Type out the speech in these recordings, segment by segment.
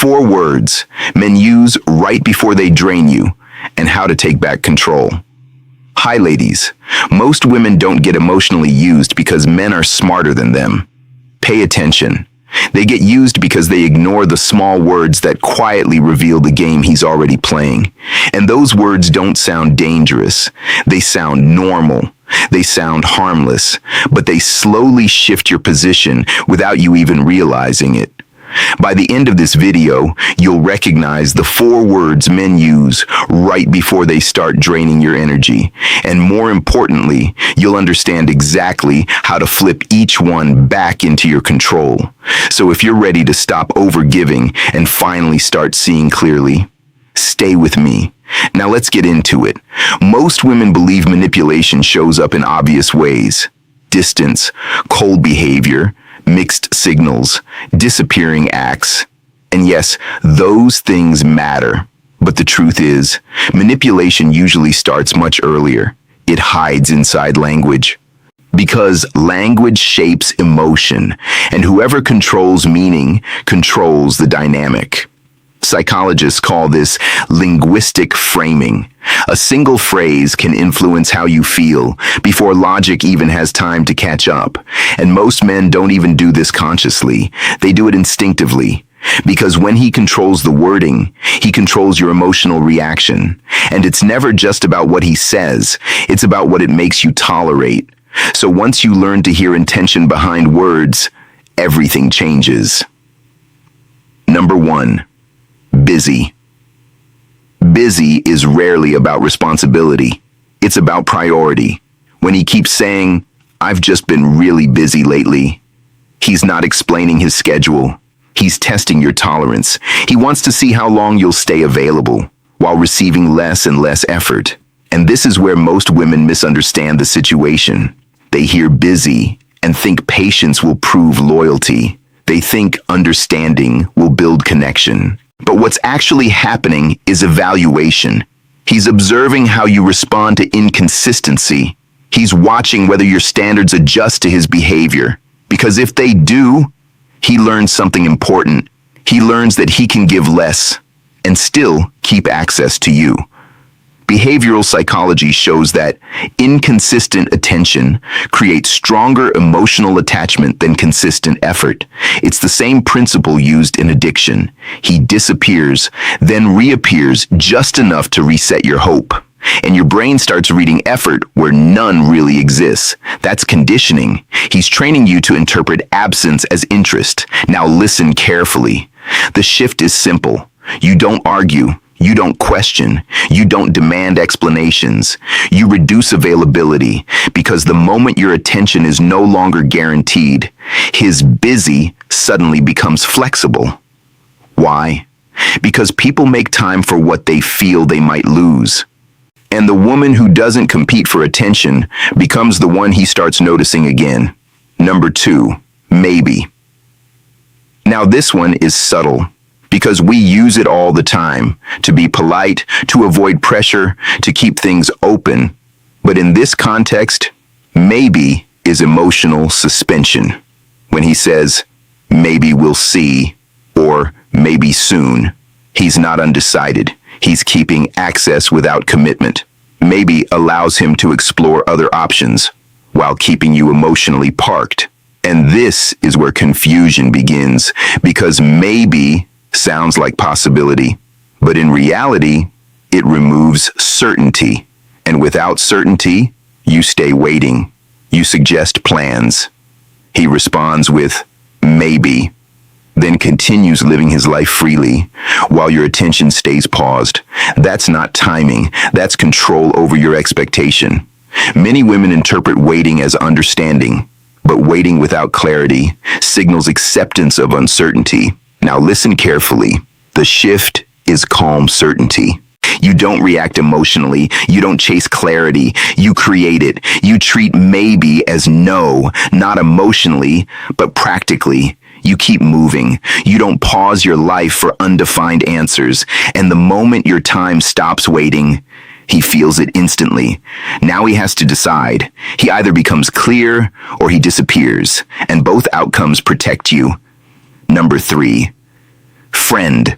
4 words men use right before they drain you, and how to take back control. Hi, ladies. Most women don't get emotionally used because men are smarter than them. Pay attention. They get used because they ignore the small words that quietly reveal the game he's already playing. And those words don't sound dangerous. They sound normal. They sound harmless. But they slowly shift your position without you even realizing it. By the end of this video, you'll recognize the 4 words men use right before they start draining your energy. And more importantly, you'll understand exactly how to flip each one back into your control. So if you're ready to stop overgiving and finally start seeing clearly, stay with me. Now let's get into it. Most women believe manipulation shows up in obvious ways: distance, cold behavior, mixed signals, disappearing acts. And yes, those things matter. But the truth is, manipulation usually starts much earlier. It hides inside language. Because language shapes emotion, and whoever controls meaning controls the dynamic. Psychologists call this linguistic framing. A single phrase can influence how you feel before logic even has time to catch up. And most men don't even do this consciously. They do it instinctively. Because when he controls the wording, he controls your emotional reaction. And it's never just about what he says. It's about what it makes you tolerate. So once you learn to hear intention behind words, everything changes. Number 1. Busy. Busy is rarely about responsibility. It's about priority. When he keeps saying, "I've just been really busy lately," he's not explaining his schedule. He's testing your tolerance. He wants to see how long you'll stay available while receiving less and less effort. And this is where most women misunderstand the situation. They hear busy and think patience will prove loyalty. They think understanding will build connection. But what's actually happening is evaluation. He's observing how you respond to inconsistency. He's watching whether your standards adjust to his behavior. Because if they do, he learns something important. He learns that he can give less and still keep access to you. Behavioral psychology shows that inconsistent attention creates stronger emotional attachment than consistent effort. It's the same principle used in addiction. He disappears, then reappears just enough to reset your hope. And your brain starts reading effort where none really exists. That's conditioning. He's training you to interpret absence as interest. Now listen carefully. The shift is simple. You don't argue. You don't question. You don't demand explanations. You reduce availability because the moment your attention is no longer guaranteed, his busy suddenly becomes flexible. Why? Because people make time for what they feel they might lose. And the woman who doesn't compete for attention becomes the one he starts noticing again. Number 2, maybe. Now this one is subtle, because we use it all the time, to be polite, to avoid pressure, to keep things open. But in this context, maybe is emotional suspension. When he says, "Maybe we'll see," or "maybe soon," he's not undecided. He's keeping access without commitment. Maybe allows him to explore other options while keeping you emotionally parked. And this is where confusion begins, because maybe sounds like possibility, but in reality, it removes certainty. And without certainty, you stay waiting. You suggest plans. He responds with maybe, then continues living his life freely while your attention stays paused. That's not timing. That's control over your expectation. Many women interpret waiting as understanding, but waiting without clarity signals acceptance of uncertainty. Now listen carefully. The shift is calm certainty. You don't react emotionally. You don't chase clarity. You create it. You treat maybe as no, not emotionally, but practically. You keep moving. You don't pause your life for undefined answers. And the moment your time stops waiting, he feels it instantly. Now he has to decide. He either becomes clear or he disappears. And both outcomes protect you. Number 3, Friend.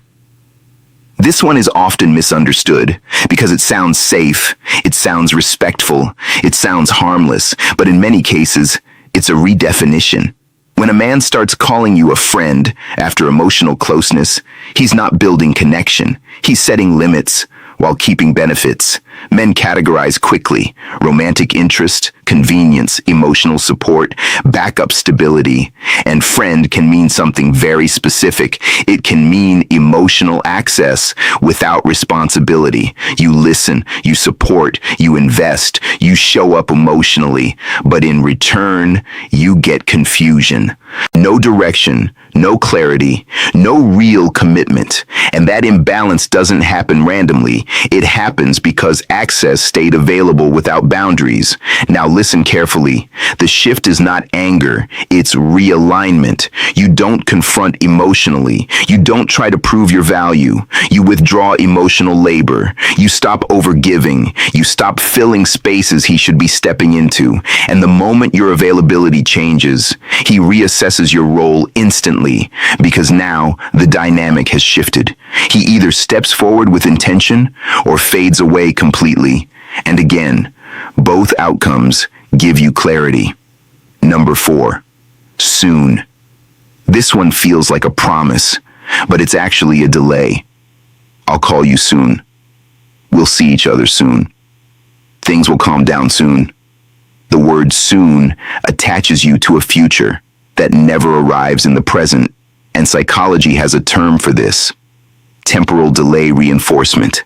This one is often misunderstood because it sounds safe, it sounds respectful, it sounds harmless, but in many cases, it's a redefinition. When a man starts calling you a friend after emotional closeness, he's not building connection. He's setting limits while keeping benefits. Men categorize quickly: romantic interest, convenience, emotional support, backup stability. And friend can mean something very specific. It can mean emotional access without responsibility. You listen, you support, you invest, you show up emotionally, but in return, you get confusion. No direction, no clarity, no real commitment. And that imbalance doesn't happen randomly. It happens because access stayed available without boundaries. Now listen carefully. The shift is not anger, it's realignment. You don't confront emotionally. You don't try to prove your value. You withdraw emotional labor. You stop overgiving. You stop filling spaces he should be stepping into. And the moment your availability changes, he reassesses your role instantly, because now the dynamic has shifted. He either steps forward with intention or fades away completely. And again, both outcomes give you clarity. Number 4, soon. This one feels like a promise, but it's actually a delay. I'll call you soon. We'll see each other soon. Things will calm down soon. The word soon attaches you to a future that never arrives in the present, and psychology has a term for this: temporal delay reinforcement.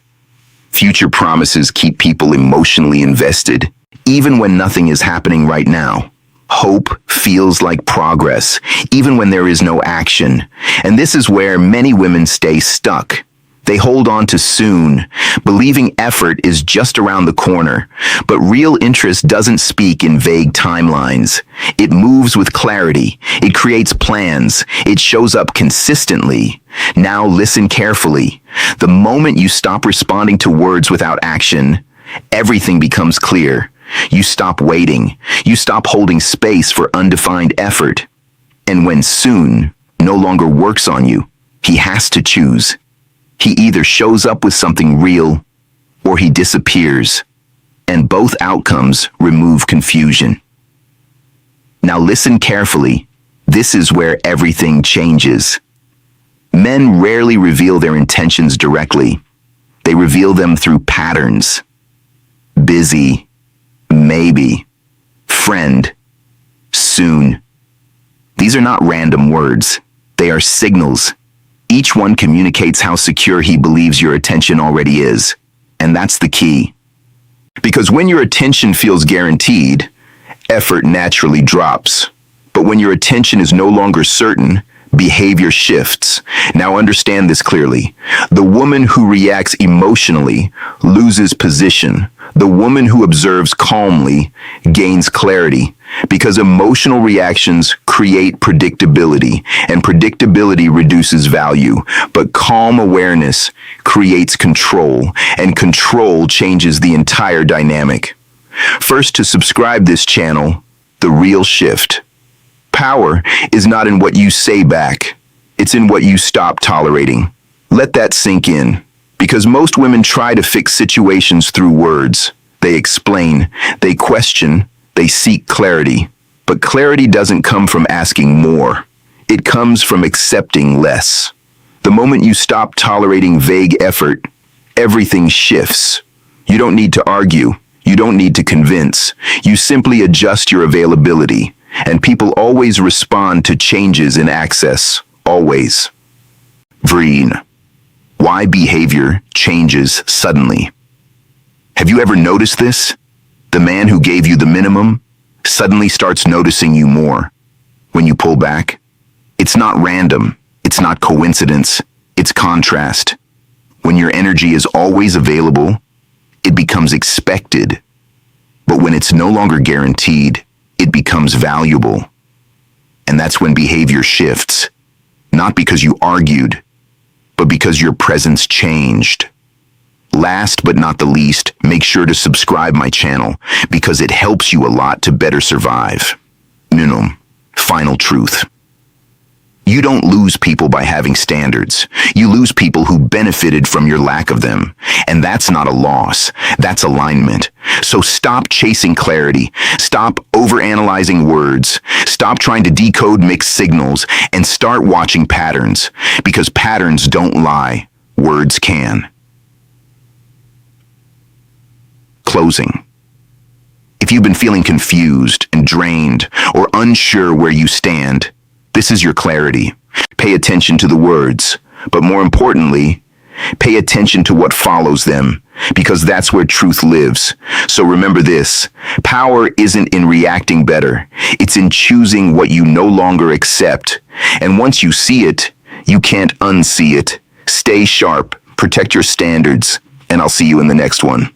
Future promises keep people emotionally invested, even when nothing is happening right now. Hope feels like progress, even when there is no action. And this is where many women stay stuck. They hold on to soon, believing effort is just around the corner. But real interest doesn't speak in vague timelines. It moves with clarity. It creates plans. It shows up consistently. Now listen carefully. The moment you stop responding to words without action, everything becomes clear. You stop waiting. You stop holding space for undefined effort. And when soon no longer works on you, he has to choose. He either shows up with something real or he disappears, and both outcomes remove confusion. Now listen carefully. This is where everything changes. Men rarely reveal their intentions directly. They reveal them through patterns. Busy, maybe, friend, soon. These are not random words. They are signals. Each one communicates how secure he believes your attention already is. And that's the key. Because when your attention feels guaranteed, effort naturally drops. But when your attention is no longer certain, behavior shifts. Now understand this clearly. The woman who reacts emotionally loses position. The woman who observes calmly gains clarity, because emotional reactions create predictability, and predictability reduces value. But calm awareness creates control, and control changes the entire dynamic. First, to subscribe this channel, The Real Shift. Power is not in what you say back. It's in what you stop tolerating. Let that sink in. Because most women try to fix situations through words. They explain, they question, they seek clarity. But clarity doesn't come from asking more. It comes from accepting less. The moment you stop tolerating vague effort, everything shifts. You don't need to argue. You don't need to convince. You simply adjust your availability. And people always respond to changes in access. Always. Vreen. Why behavior changes suddenly. Have you ever noticed this? The man who gave you the minimum suddenly starts noticing you more. When you pull back, it's not random. It's not coincidence. It's contrast. When your energy is always available, it becomes expected. But when it's no longer guaranteed, it becomes valuable. And that's when behavior shifts. Not because you argued, but because your presence changed. Last but not the least, make sure to subscribe my channel because it helps you a lot to better survive. Final truth. You don't lose people by having standards. You lose people who benefited from your lack of them. And that's not a loss. That's alignment. So stop chasing clarity. Stop overanalyzing words. Stop trying to decode mixed signals and start watching patterns. Because patterns don't lie. Words can. Closing. If you've been feeling confused and drained or unsure where you stand, this is your clarity. Pay attention to the words, but more importantly, pay attention to what follows them, because that's where truth lives. So remember this, power isn't in reacting better, it's in choosing what you no longer accept. And once you see it, you can't unsee it. Stay sharp, protect your standards, and I'll see you in the next one.